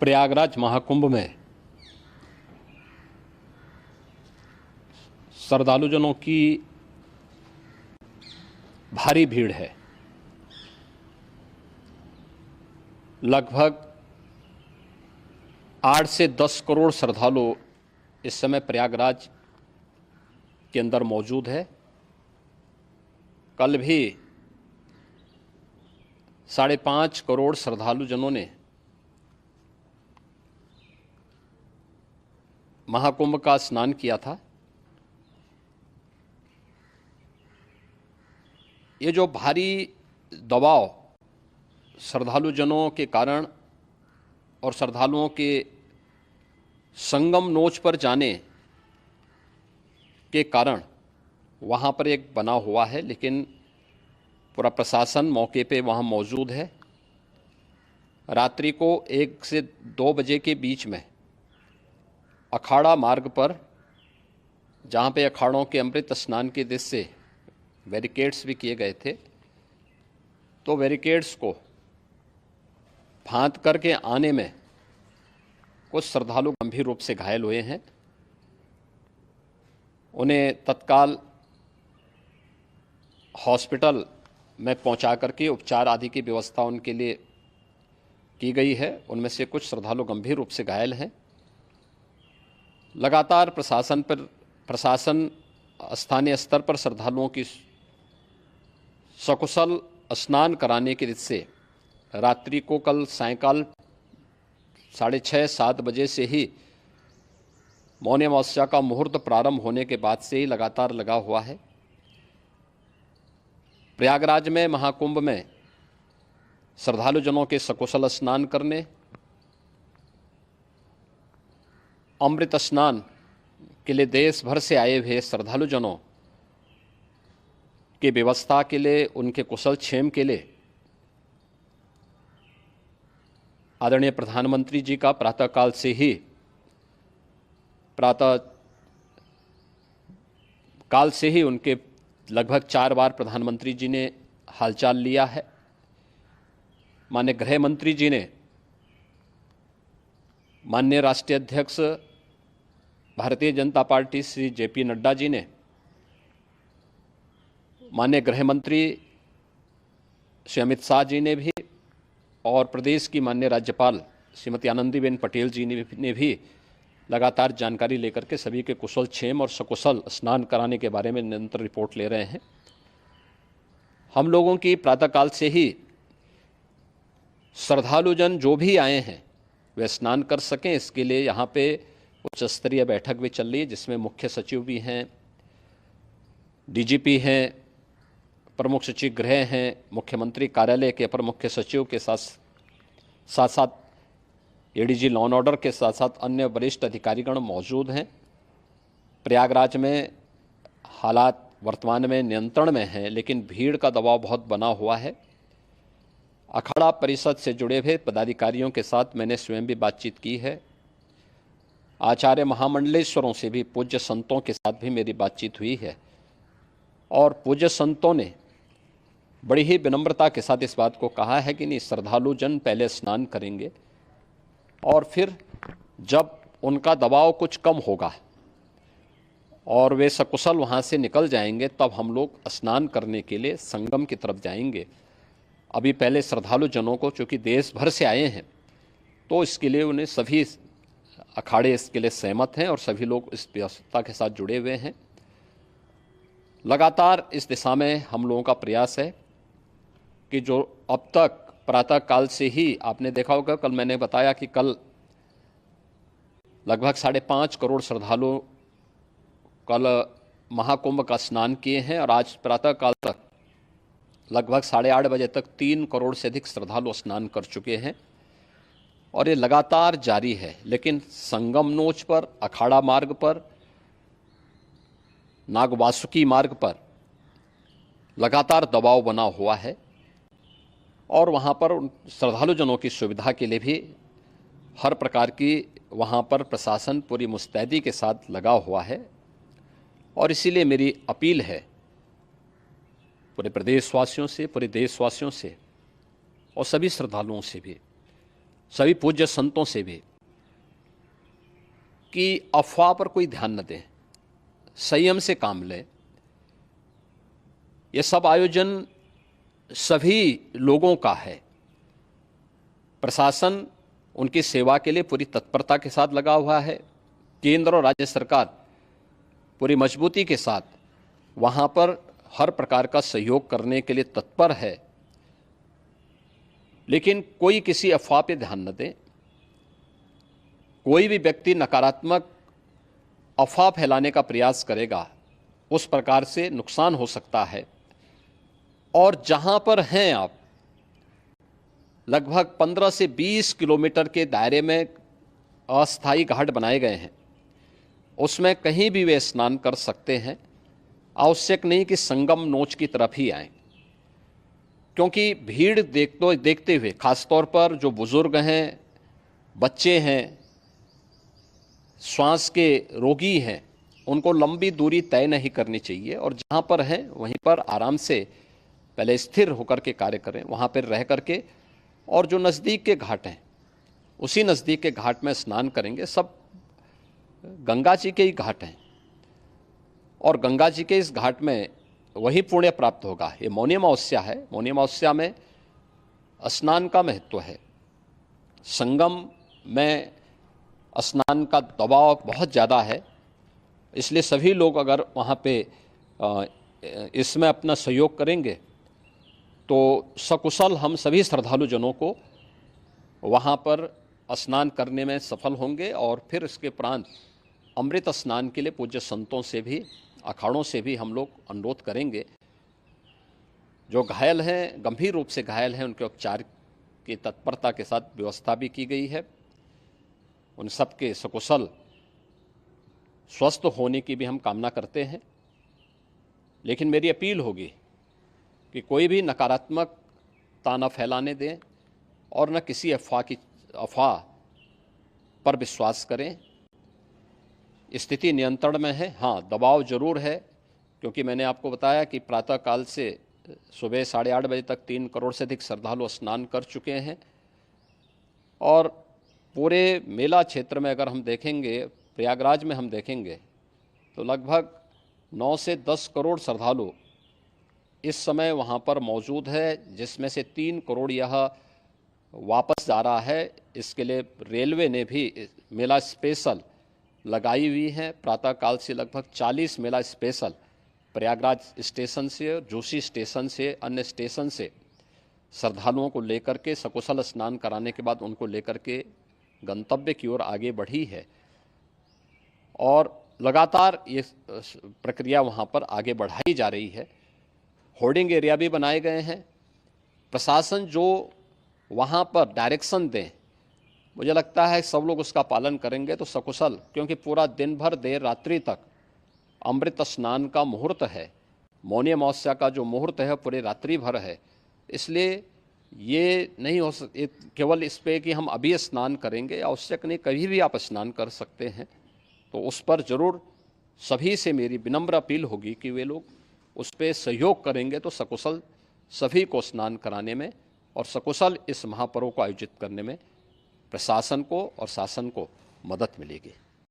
प्रयागराज महाकुंभ में श्रद्धालुजनों की भारी भीड़ है। लगभग 8 से 10 करोड़ श्रद्धालु इस समय प्रयागराज के अंदर मौजूद है। कल भी 5.5 करोड़ श्रद्धालुजनों ने महाकुंभ का स्नान किया था। ये जो भारी दबाव श्रद्धालुजनों के कारण और श्रद्धालुओं के संगम नोच पर जाने के कारण वहाँ पर एक बना हुआ है, लेकिन पूरा प्रशासन मौके पे वहाँ मौजूद है। रात्रि को 1 से 2 बजे के बीच में अखाड़ा मार्ग पर, जहाँ पे अखाड़ों के अमृत स्नान के दृश्य से बैरिकेड्स भी किए गए थे, तो बैरिकेड्स को फांद करके आने में कुछ श्रद्धालु गंभीर रूप से घायल हुए हैं। उन्हें तत्काल हॉस्पिटल में पहुंचा करके उपचार आदि की व्यवस्था उनके लिए की गई है। उनमें से कुछ श्रद्धालु गंभीर रूप से घायल हैं। लगातार प्रशासन स्थानीय स्तर पर श्रद्धालुओं की सकुशल स्नान कराने के दृष्टि से रात्रि को कल सायंकाल 6:30-7 बजे से ही मौनी अमावस्या का मुहूर्त प्रारंभ होने के बाद से ही लगातार लगा हुआ है। प्रयागराज में महाकुंभ में श्रद्धालुजनों के सकुशल स्नान करने, अमृत स्नान के लिए देश भर से आए हुए श्रद्धालुजनों की व्यवस्था के लिए, उनके कुशल क्षेम के लिए आदरणीय प्रधानमंत्री जी का प्रातःकाल से ही उनके लगभग 4 बार प्रधानमंत्री जी ने हालचाल लिया है। माननीय गृह मंत्री जी ने, माननीय राष्ट्रीय अध्यक्ष भारतीय जनता पार्टी श्री JP नड्डा जी ने, माननीय गृह मंत्री श्री अमित शाह जी ने भी, और प्रदेश की माननीय राज्यपाल श्रीमती आनंदीबेन पटेल जी ने भी लगातार जानकारी लेकर के सभी के कुशल क्षेम और सकुशल स्नान कराने के बारे में निरंतर रिपोर्ट ले रहे हैं। हम लोगों की प्रातःकाल से ही श्रद्धालुजन जो भी आए हैं वे स्नान कर सकें, इसके लिए यहाँ पे उच्च स्तरीय बैठक भी चल रही है, जिसमें मुख्य सचिव भी हैं, DGP हैं, प्रमुख सचिव गृह हैं, मुख्यमंत्री कार्यालय के अपर मुख्य सचिव के साथ ADG लॉ एंड ऑर्डर के साथ साथ अन्य वरिष्ठ अधिकारीगण मौजूद हैं। प्रयागराज में हालात वर्तमान में नियंत्रण में हैं, लेकिन भीड़ का दबाव बहुत बना हुआ है। अखाड़ा परिषद से जुड़े हुए पदाधिकारियों के साथ मैंने स्वयं भी बातचीत की है। आचार्य महामंडलेश्वरों से भी, पूज्य संतों के साथ भी मेरी बातचीत हुई है, और पूज्य संतों ने बड़ी ही विनम्रता के साथ इस बात को कहा है कि नहीं, श्रद्धालु जन पहले स्नान करेंगे और फिर जब उनका दबाव कुछ कम होगा और वे सकुशल वहाँ से निकल जाएंगे, तब हम लोग स्नान करने के लिए संगम की तरफ जाएंगे। अभी पहले श्रद्धालु जनों को, चूँकि देश भर से आए हैं, तो इसके लिए उन्हें सभी अखाड़े इसके लिए सहमत हैं और सभी लोग इस व्यवस्था के साथ जुड़े हुए हैं। लगातार इस दिशा में हम लोगों का प्रयास है कि जो अब तक प्रातःकाल से ही आपने देखा होगा, कल मैंने बताया कि कल लगभग 5.5 करोड़ श्रद्धालु कल महाकुंभ का स्नान किए हैं, और आज प्रातःकाल तक लगभग 8:30 बजे तक 3 करोड़ से अधिक श्रद्धालु स्नान कर चुके हैं, और ये लगातार जारी है। लेकिन संगम नोच पर, अखाड़ा मार्ग पर, नागवासुकी मार्ग पर लगातार दबाव बना हुआ है, और वहाँ पर श्रद्धालुजनों की सुविधा के लिए भी हर प्रकार की वहाँ पर प्रशासन पूरी मुस्तैदी के साथ लगा हुआ है। और इसीलिए मेरी अपील है पूरे प्रदेशवासियों से, पूरे देशवासियों से और सभी श्रद्धालुओं से भी सभी पूज्य संतों से भी कि अफवाह पर कोई ध्यान न दें, संयम से काम लें। ये सब आयोजन सभी लोगों का है। प्रशासन उनकी सेवा के लिए पूरी तत्परता के साथ लगा हुआ है। केंद्र और राज्य सरकार पूरी मजबूती के साथ वहाँ पर हर प्रकार का सहयोग करने के लिए तत्पर है। लेकिन कोई किसी अफवाह पे ध्यान न दे। कोई भी व्यक्ति नकारात्मक अफवाह फैलाने का प्रयास करेगा, उस प्रकार से नुकसान हो सकता है। और जहाँ पर हैं आप, लगभग 15 से 20 किलोमीटर के दायरे में अस्थायी घाट बनाए गए हैं। उसमें कहीं भी वे स्नान कर सकते हैं। आवश्यक नहीं कि संगम नोच की तरफ ही आएं, क्योंकि भीड़ देखते हुए खासतौर पर जो बुजुर्ग हैं, बच्चे हैं, श्वास के रोगी हैं, उनको लंबी दूरी तय नहीं करनी चाहिए। और जहाँ पर हैं वहीं पर आराम से पहले स्थिर होकर के कार्य करें, वहाँ पर रह करके। और जो नज़दीक के घाट हैं, उसी नज़दीक के घाट में स्नान करेंगे। सब गंगा जी के ही घाट हैं और गंगा जी के इस घाट में वही पुण्य प्राप्त होगा। ये मौनी अमावस्या है। मौनी अमावस्या में स्नान का महत्व है। संगम में स्नान का दबाव बहुत ज़्यादा है, इसलिए सभी लोग अगर वहाँ पे इसमें अपना सहयोग करेंगे तो सकुशल हम सभी श्रद्धालु जनों को वहाँ पर स्नान करने में सफल होंगे। और फिर इसके उपरांत अमृत स्नान के लिए पूज्य संतों से भी, अखाड़ों से भी हम लोग अनुरोध करेंगे। जो घायल हैं, गंभीर रूप से घायल हैं, उनके उपचार की तत्परता के साथ व्यवस्था भी की गई है। उन सब के सकुशल स्वस्थ होने की भी हम कामना करते हैं। लेकिन मेरी अपील होगी कि कोई भी नकारात्मकता न फैलाने दें और न किसी अफवाह पर विश्वास करें। स्थिति नियंत्रण में है। हाँ, दबाव जरूर है, क्योंकि मैंने आपको बताया कि प्रातःकाल से सुबह 8:30 बजे तक 3 करोड़ से अधिक श्रद्धालु स्नान कर चुके हैं। और पूरे मेला क्षेत्र में अगर हम देखेंगे, प्रयागराज में हम देखेंगे तो लगभग 9 से 10 करोड़ श्रद्धालु इस समय वहाँ पर मौजूद है, जिसमें से 3 करोड़ यह वापस जा रहा है। इसके लिए रेलवे ने भी मेला स्पेशल लगाई हुई है। प्रातःकाल से लगभग 40 मेला स्पेशल प्रयागराज स्टेशन से, जोशी स्टेशन से, अन्य स्टेशन से श्रद्धालुओं को लेकर के सकुशल स्नान कराने के बाद उनको लेकर के गंतव्य की ओर आगे बढ़ी है। और लगातार ये प्रक्रिया वहाँ पर आगे बढ़ाई जा रही है। होर्डिंग एरिया भी बनाए गए हैं। प्रशासन जो वहाँ पर डायरेक्शन दें, मुझे लगता है सब लोग उसका पालन करेंगे तो सकुशल, क्योंकि पूरा दिन भर देर रात्रि तक अमृत स्नान का मुहूर्त है। मौनी अमावस्या का जो मुहूर्त है पूरे रात्रि भर है। इसलिए ये नहीं हो केवल इस पे कि हम अभी स्नान करेंगे, आवश्यक नहीं, कभी भी आप स्नान कर सकते हैं। तो उस पर ज़रूर सभी से मेरी विनम्र अपील होगी कि वे लोग उस पर सहयोग करेंगे तो सकुशल सभी को स्नान कराने में और सकुशल इस महापर्व को आयोजित करने में प्रशासन को और शासन को मदद मिलेगी।